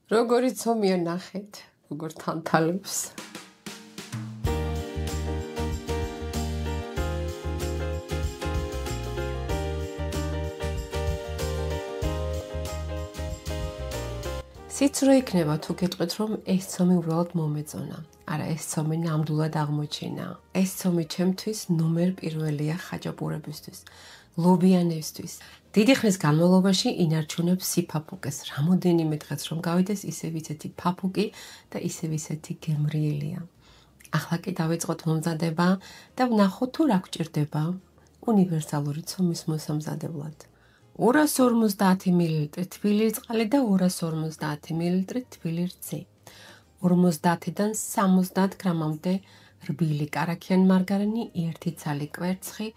როგორი ცომია ნახეთ, როგორ თანთალებს. სიცრუე იქნება თუ გეტყვით, რომ ეს ცომი უბრალოდ მომეწონა. არა, ეს ცომი ნამდვილად აღმოჩინა. ეს ცომი ჩემთვის ნომერ პირველია ხაჭაპურებისთვის, ლობიანებისთვის. დიდი ხნის განმავლობაში ინარჩუნებს სიფაფუკეს. რამოდენიმე დღეს რომ გავიდეს, ისევ ისეთი ფაფუკი და ისევ ისეთი გემრიელია. ახლა კი დავიწყოთ მომზადება და ვნახოთ თუ რა გვჭირდება უნივერსალური ცომის მოსამზადებლად. 250 მლ თბილი წყალი და 250 მლ თბილი რძე. 50-დან 70 გრამამდე რბილი კარაქიანი მარგარინი, 1 ცალი კვერცხი,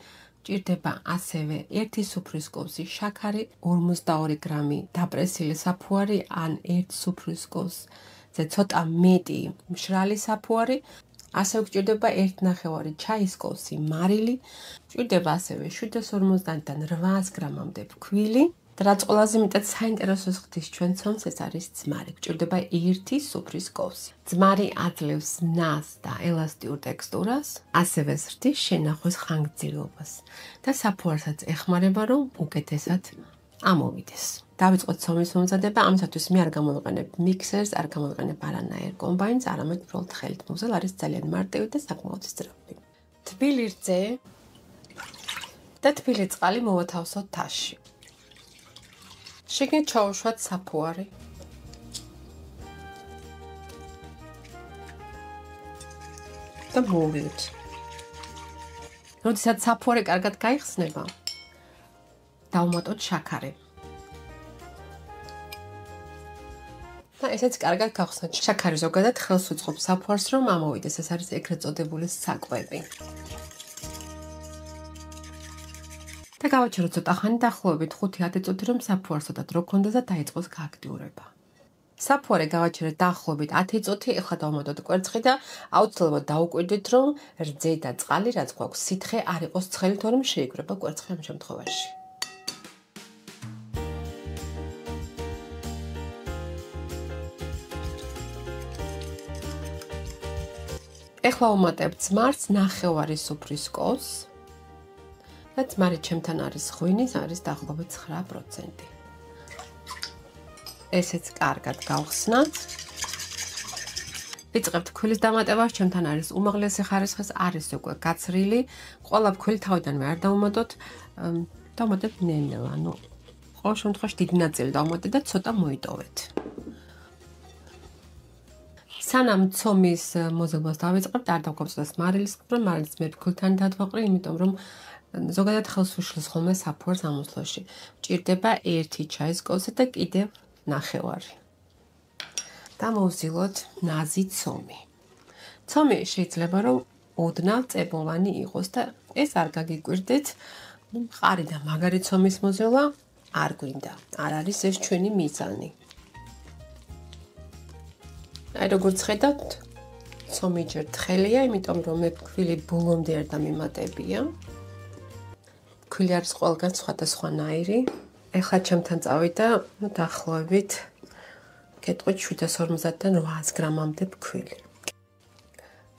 ჭირდება ასევე 1 სუფრის კოვზი შაქარი, 52 გრამი დაპრესილი საფუარი ან 1 სუფრის კოვზზე ცოტა მეტი მშრალი საფუარი, ასევე გჭირდება 1/9 ჩაის კოვზი მარილი, ჭირდება ასევე 750-დან 800 გრამამდე ფქვილი. და რაც ყველაზე მეტად საინტერესოს ხდის ჩვენ ცომს, ეს არის ძმარი. გჭირდება 1 სუფრის კოვზი. ძმარი აძლევს ნაზ და ელასტიურ ტექსტურას, ასევე ზრდის შენახვის ხანგრძლივობას და საფუარსაც ეხმარება, რომ უკეთესად ამოვიდეს. დავიწყოთ ცომის მომზადება. ამისათვის მე არ გამოვიყენებ მიქსერს, არ გამოვიყენებ არანაირ კომბაინს, არამედ უბრალოდ ხელით მოვზელ, არის ძალიან მარტივი და საკმაოდ სწრაფი. თბილი რძე და თბილი წყალი მოვათავსოთ თასში. შიგნით ჩაუშვათ საფუარი. და მოვიოთ. როდესაც საფუარი კარგად გაიხსნება, დავუმატოთ შაქარი. და ესეც კარგად გავხსნათ. შაქარი ზოგადად ხელს უწყობს საფუარს, რომ ამოვიდეს. ეს არის ეგრეთ წოდებული საკვები. და გავაჩეროთ ცოტა ხანი დაახლოებით 5-10 წუთი, რომ საფუარს ცოტად რო გქონდეს და დაიწყოს გააქტიურება. საფუარი გავაჩერეთ დაახლოებით 10 წუთი, ეხლა დავუმატოთ კვერცხი და აუცილებლად დაუკვირდით, რომ რძე და წყალი, რაც გვაქვს, სითხე არ იყოს ცხელი, თორემ შეიკრება კვერცხი ამ შემთხვევაში. ეხლა ვუმატებ ძმარს 1/9 სუფრის კოვს. და ძმარი ჩემთან არის ღვინის, არის დაახლოებით 9%. ესეც კარგად გავხსნათ. ვიწყებთ ქვილის დამატებას, ჩემთან არის უმაღლესი ხარისხის, არის უკვე გაცრილი. ყველა ფქვილი თავიდანვე არ დავუმატოთ, დავუმატებ ნელ-ნელა, ყოველ შემთხვევაში დიდი ნაწილი დავუმატეთ და ცოტა მოიტოვეთ. სანამ ცომის მოზებას დავიწყებთ, არ დავგვაწყვეტს მარილის ყბა, მარილს მე ფქვილთან დადვაყრი, იმიტომ რომ ზოგადად ხელს უშლის ხოლმე საფუარს ამოსვლაში. ჭირდება 1 ჩაის კოვზი და კიდევ 1/9. და მოვზილოთ ნაზი ცომი. ცომი შეიძლება რომ ოდნავ წებოვანი იყოს და ეს არ გაგიკვირდეთ. მყარი და მაგარი ცომის მოზელა არ გვინდა. არ არის ეს ჩვენი მიზანი. აი როგორც ხედავთ, ცომი ჯერ თხელია, იმიტომ რომ მე ფქვილი ბოლომდე არ დამიმატებია. ფქვილი არის ყველგან სხვადასხვანაირი. ეხლა ჩემთან წავიდა დაახლოებით გეტყვით 750-დან 800 გრამამდე ფქვილი.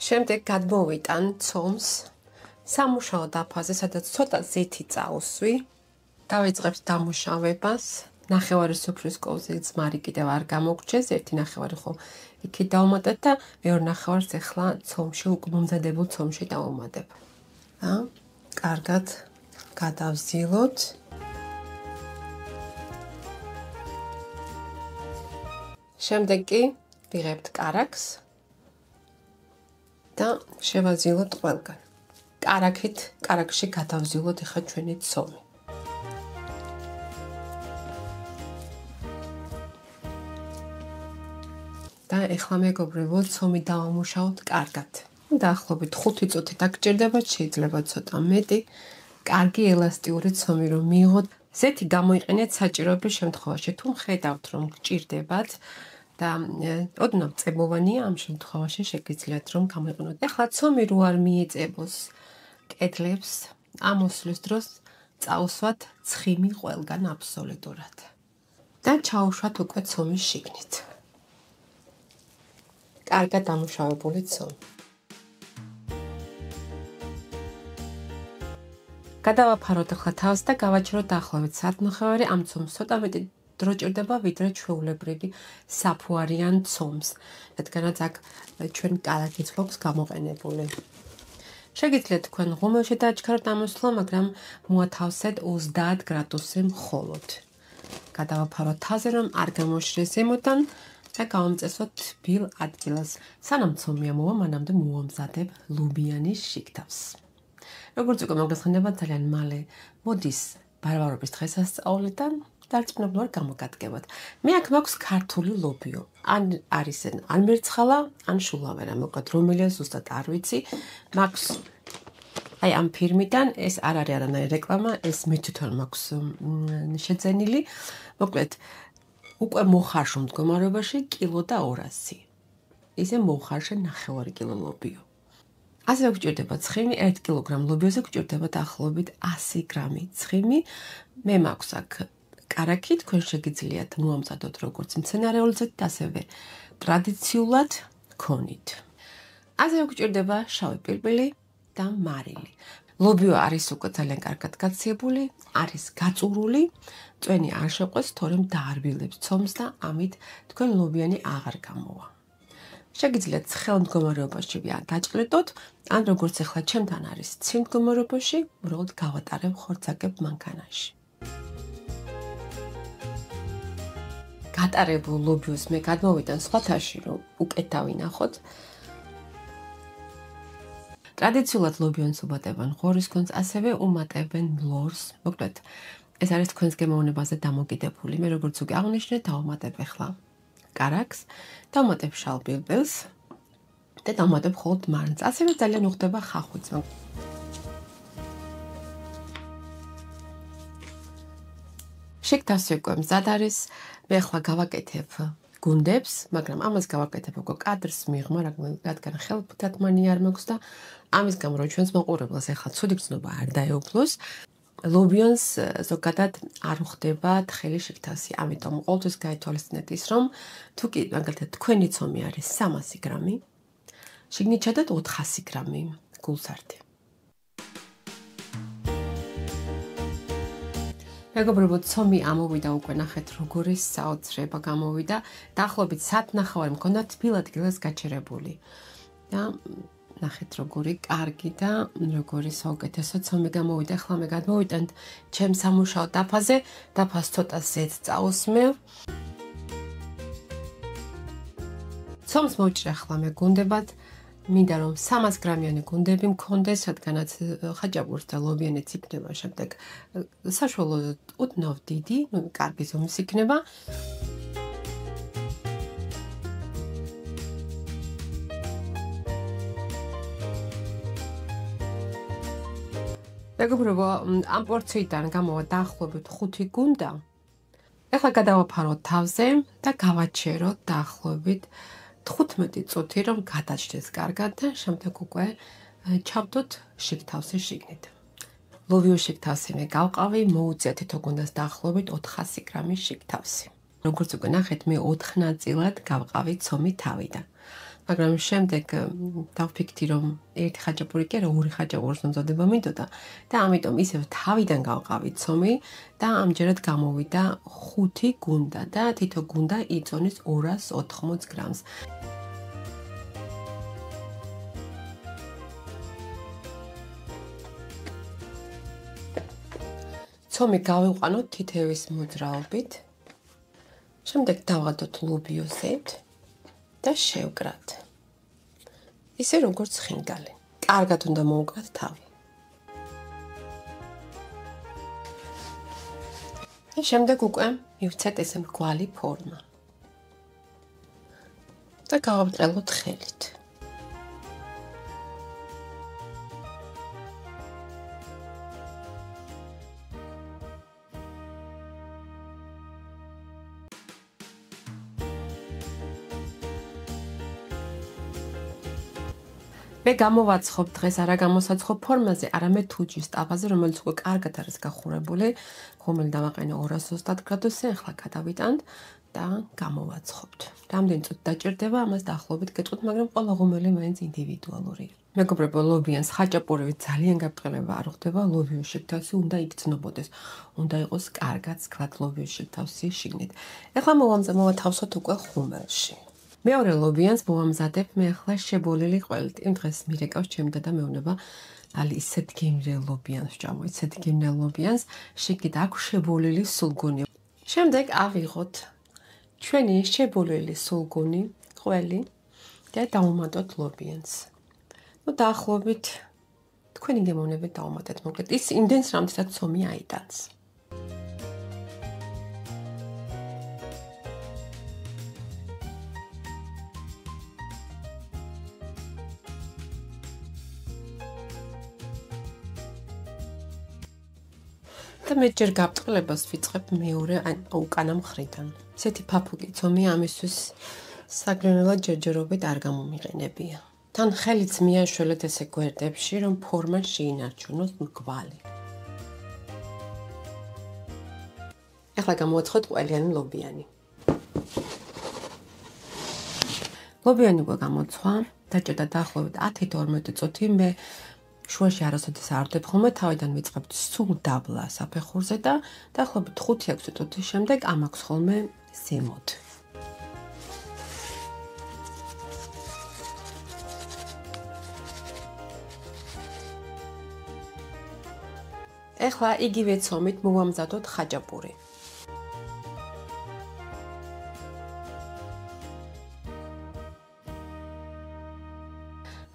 შემდეგ გადმოვიტან ცომს სამუშაო დაფაზე, სადაც ცოტა ზეთი წაუსვი. დავიწყებთ დამუშავებას. 1/9 სუფრის კოვზი ძმარი კიდევ არ გამოგრჩეს, 1/9 ხო იქით დავუმატეთ და მეორე 1/9-ს ეხლა ცომში, უკვე მომზადებულ ცომში დავუმატებ. და კარგად გადავზილოთ. შემდეგ კი ვიღებთ კარაქს და შევაზილოთ ყველგან. კარაქში გადავზილოთ ეხლა ჩვენი ცომი. და ეხლა მეგობრებო, ცომი დავამუშავოთ კარგად. დაახლოებით 5 წუთი დაგჭირდებათ, შეიძლება ცოტა მეტი. კარგი ელასტიური ცომი რომ მიიღოთ, ზეთი გამოიყენეთ საჭიროების შემთხვევაში, თუ ხედავთ რომ გჭირდებათ და ოდნავ წებოვანია, ამ შემთხვევაში შეგიძლიათ რომ გამოიყენოთ. ეხლა ცომი რო არ მიეწებოს კედლებს, ამოსვლის დროს წაუსვათ ცხიმი ყველგან აბსოლუტურად. და ჩაუშვათ უკვე ცომის შიგნით. კარგად დამუშავებული ცომი. გადავაფაროთ ახლა თავს და გავაჩეროთ დაახლოებით საათნახევარი. ამ ცომს ცოტა მეტი დრო ჭირდება, ვიდრე ჩვეულებრივი საფუარიან ცომს, რადგანაც აქ ჩვენ კალათი ცხობს გამოყენებული. შეგიძლიათ თქვენ ღუმელში დააჩქაროთ ამოსვლა, მაგრამ მოათავსეთ 30 გრადუსზე მხოლოდ. გადავაფაროთ თაზე, რომ არ გამოშრეს ზემოდან და გავამწესოთ თბილ ადგილას. სანამ ცომი ამოვა, მანამდე მოვამზადებ ლობიანის შიგთავს. როგორც უკვე მოგესხნდება, ძალიან მალე მოდის ბარბარობის დღესასწაულიდან დარწმუნებულად გამოგადგებათ. მე აქ მაქვს ქართული ლობიო. ან არის ან მერცხალა, ან შულავერა, მოკლედ რომელია ზუსტად არ ვიცი. მაქვს აი ამ ფირმიდან, ეს არ არის არანაირი რეკლამა, ეს მე თვითონ მაქვს შეძენილი. მოკლედ უკვე მოხარშო მდგომარეობაში კილო და 200. ისე მოხარშე 9 კილო ლობიო. ასევე გჭირდება ცხიმი, 1 კილოგრამ ლობიოზე გჭირდება დაახლოებით 100 გრამი ცხიმი. მე მაქვს აქ კარაქი, თქვენ შეგიძლიათ მოამზადოთ როგორც მცენარეული ზეთით, ასევე ტრადიციულად ქონით. ასევე გჭირდება შავი პილპილი და მარილი. ლობიო არის უკვე ძალიან კარგად გაციებული, არის გაწურული, წვენი არ შეყვეს, თორემ დაარბილებს ცომს და ამით თქვენ ლობიანი აღარ გამოვა. შეგიძლიათ ცხელ მდგომარეობაში დაჭყლეტოთ, ან როგორც ახლა ჩემთან არის ცივ მდგომარეობაში, უბრალოდ გავატარებ ხორცაკებ მანქანაში. გატარებულ ლობიოს მე გადმოვიდან სხვათაში, რომ უკეთ დავინახოთ. ტრადიციულად ლობიონს უმატებენ ღორისქონს, ასევე უმატებენ ლორს. მოკლედ, ეს არის თქვენს გემოვნებაზე დამოკიდებული. მე როგორც უკვე აღნიშნე, დავუმატებ ახლა კარაქს, დავუმატებ შავ პილპილს და დავუმატებ მხოლოდ მარნს. ასევე ძალიან უხდება ხახვიც. შიგთავს უკვე მზად არის. მე ახლა გავაკეთებ გუნდებს, მაგრამ ამას გავაკეთებ უკვე კადრს მიღმა, რადგან ხელფუთად მანი არ მაქვს და ამის გამო რომ ჩვენს მოყურებელს ახლა ცუდი გრძნობა არ დაეუფლოს, ლობიონს ზოგადად არ უხდება თხელი შიგთავსი. ამიტომ ყოველთვის გაითვალისწინეთ ის, რომ თუ კი მაგალითად თქვენი ცომი არის 300 გრამი, შიგნით ჩადოთ 400 გრამი გულსარდი. მეგობრებო, ცომი ამოვიდა უკვე ნახეთ როგორი საოცრება გამოვიდა. დაახლოებით საათნახევარი მქონდა თბილ ადგილას გაჩერებული. და ნახეთ როგორი კარგი და როგორი საუკეთესო ცომი გამოვიდა. ახლა მე გადმოვიტანთ ჩემ სამუშაო დაფაზე, დაფას ცოტა ზედ წაусმევ. ცომს მოვჭრე ახლა მე გუნდებად. მინდა რომ 300 გრამიანი გუნდები მქონდეს, რადგანაც ხაჭაპურს და ლობიანიც იქნება შემდეგ საშუალოდ ოდნავ დიდი, კარგი ზომის იქნება. მეგობრებო, ამ პორციიდან გამოვა დაახლოებით 5 გუნდა. ახლა გადავაფაროთ თავზე და გავაჩეროთ დაახლოებით 15 წუთი, რომ გადაჭდეს კარგად და შემდეგ უკვე ჩავდოთ შიგთავსი შიგნით. ლობიო შიგთავსი მე გავყავი, მოუწია თითო გუნდას დაახლოებით 400 გრამი შიგთავსი. როგორც უკვე ნახეთ, მე 4 ნაწილად გავყავი ცომი თავიდან. მაგრამ შემდეგ დავფიქრდი, რომ ერთი ხაჭაპური კი არა, 2 ხაჭაპურის მომზადება მინდოდა და ამიტომ ისევ თავიდან გავყავი ცომი და ამჯერად გამოვიდა 5 გუნდა და თითო გუნდა იწონის 280 გრამს. ცომი გავიყვანოთ თითევის მოძრაობით. შემდეგ დავღადოთ ლობიოსით და შევკრათ. ისე როგორც ხინგალი. კარგად უნდა მოუკლათ თავი. და შემდეგ უკვე მივცეთ ესე მრგვალი ფორმა. და გავამტყელოთ ხელით. მე გამოვაცხობ დღეს არა გამოსაცხობ ფორმაზე, არამედ თუჯის ტაბაზე, რომელიც უკვე კარგად არის გახურებული. ხომელი დავაყენე 230 გრადუსზე, ახლა გადავიტანთ და გამოვაცხობთ. რამდენი წუთი დაჭირდება, ამას დაახლოებით გეტყვით, მაგრამ ყველა ღუმელი მაინც ინდივიდუალურია. მეგობრებო, ლობიანს ხაჭაპურები ძალიან გაბრწყილება არ ხდება, ლობიოს შიგთავსი უნდა იქცნობოდეს. უნდა იყოს კარგად სკლად ლობიოს შიგთავსი შიგნით. ეხლა მოვათავსოთ უკვე ღუმელში. მეორე ლობიანს მოვამზადებ მე ახლა შებოლილი ყველით. იმ დღეს მირეკავს ჩემი და მეუნება ალი ისეთ გემრიელ ლობიანს ვჭამო, ისეთ გემრიელ ლობიანს, შიგნით აქვს შებოლილი სულგუნი. შემდეგ ავიღოთ ჩვენი შებოლილი სულგუნი, ყველი და დავუმატოთ ლობიანს. დაახლოებით თქვენი გემოვნებით დავუმატეთ, მოკლედ ის იმდენს რამდენსაც ცომი აიტანს. და მე ჯერ გაბრწყილებას ვიწყებ მეორე უკანა მხრიდან. ესეთი ფაფუგი ცომი ამისთვის საგრენელად ჯერჯერობით არ გამომიყენებია. თან ხელიც მიაშველეთ ესე გვერდებში, რომ ფორმა შეინარჩუნოს მრგვალი. ეხლა გამოვაცხოთ ყველიანი ლობიანი. ლობიანი უკვე გამოცვა, დაჭერდა დაახლოებით 10-12 წუთი, მე შუაში არასოდეს არ ვდებ ხოლმე, თავიდან ვიწყებთ სულ დაბლა საფეხურზე და დაახლოებით 5-6 წუთის შემდეგ ამაქვს ხოლმე ზემოთ. ეხლა იგივე ცომით მოვამზადოთ ხაჭაპური.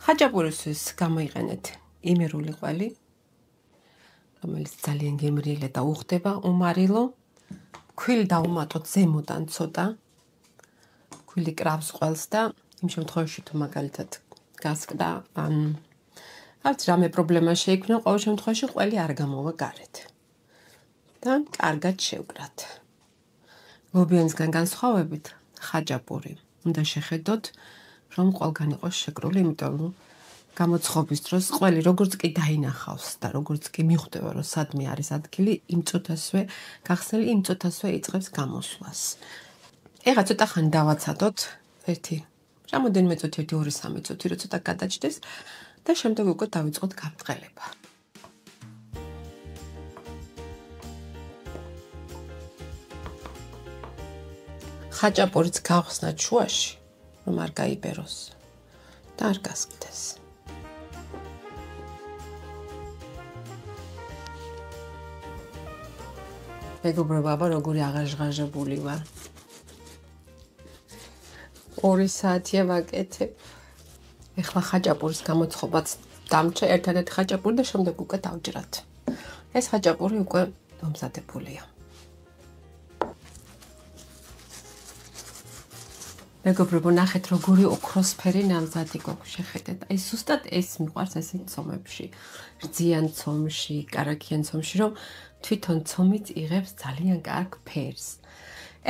ხაჭაპურისთვის გამოიყენეთ იმერული ყველი, რომელიც ძალიან გემრიელი და უხდება უმარილო. ქვილი დავუმატოთ ზემოდან ცოტა. ქვილი კრავს ყველს და იმ შემთხვევაში თუ მაგალითად გასკდა ან არც რამე პრობლემა შეიქმნა, ყოველ შემთხვევაში ყველი არ გამოვა გარეთ. და კარგად შევკრათ. ლობიანისგან განსხვავებით, ხაჭაპური უნდა შეხედოთ, რომ ყველგან იყოს შეკრული, იმიტომ რომ გამოცხობის დროს ყველი როგორც კი დაინახავს და როგორც კი მიხვდება, რომ სადმე არის ადგილი, იმ წუთასვე გახსნილი, იმ წუთასვე იწყებს გამოსვლას. ეხლა ცოტა ხანი დავაცადოთ, რამოდენიმე წუთი, 2-3 წუთი, რომ ცოტა გადაჭდეს და შემდეგ უკვე დავიწყოთ გაბრწყილება. ხაჭაპურიც გავხსნათ შუაში, რომ არ გაიბეროს და არ გასკდეს. მეგობრებო, აბა როგორი აღაშღაჟებული ვარ. 2 საათია ვაკეთებ. ეხლა ხაჭაპურის გამოცხობაც დამჭა, ერთადერთი ხაჭაპური და შემდეგ უკვე დავჯრათ. ეს ხაჭაპური უკვე მომზადებულია. მეგობრებო, ნახეთ როგორი ოქროსფერი ნამზადი გვაქვს, შეხედეთ. აი ზუსტად ეს მიყვარს ესე ცომებში, რძიან ცომში, კარაქიან ცომში, რომ თვითონ ცომიც იღებს ძალიან კარგ ფერს.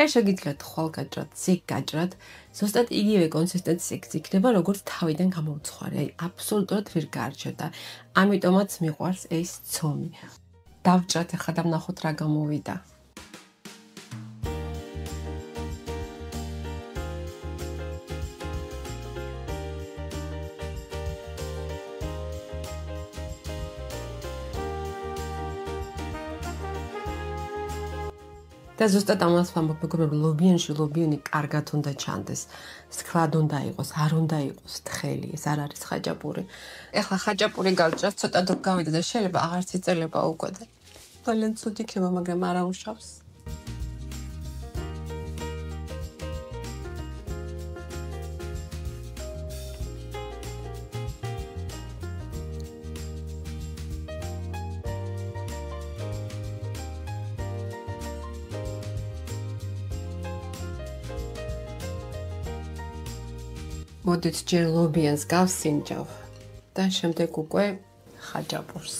ეს შეგიძლიათ ხვალ გაჭრათ, ზიგ გაჭრათ, ზუსტად იგივე კონსისტენციის იქნება, როგორც თავიდან გამოვცხარი. აი აბსოლუტურად ვერ გარჩევდა. ამიტომაც მიყვარს ეს ცომი. დავჭრათ ახლა და ვნახოთ რა გამოვიდა. და ზუსტად ამას ვამბობ, მეგობრებო, ლობიანი კარგად უნდა ჩანდეს. სკლად უნდა იყოს, არ უნდა იყოს თხელი, ეს არ არის ხაჭაპური. ეხლა ხაჭაპური გავჭრათ, ცოტა დრო გავიდა და შეიძლება აღარც იწელება უკვე და ძალიან ცუდი იქნება, მაგრამ არ აუშავს. მოდით ჯერ ლობიანს გავსინჯავ და შემდეგ უკვე ხაჭაპურს.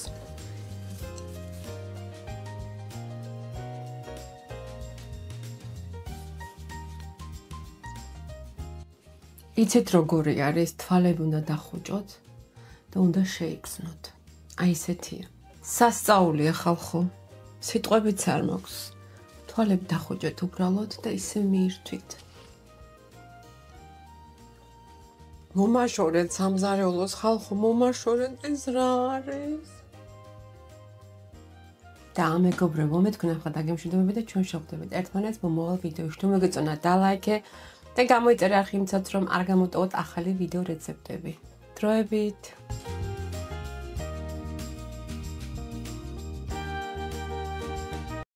იცით როგორი არის, თვალები უნდა დახუჭოთ და უნდა შეიგრძნოთ. აი ესეთია. სასწაულია ხალხო. სიტყვებიც არ მაქვს. თვალები დახოჭეთ უბრალოდ და ისე მიირთვით. მომაშორეთ სამზარეულოს ხალხო, მომაშორეთ ეს რა არის? და მეგობრებო, მე თქვენ ახლა დაგემშვიდობები და ჩვენ შევხვდებით ერთმანეთს მომავალ ვიდეოში. თუ მოგეწონა დალაიქე და გამოიწერე არხი იმცაც რომ არ გამოტოვოთ ახალი ვიდეო რეცეპტები. დროებით.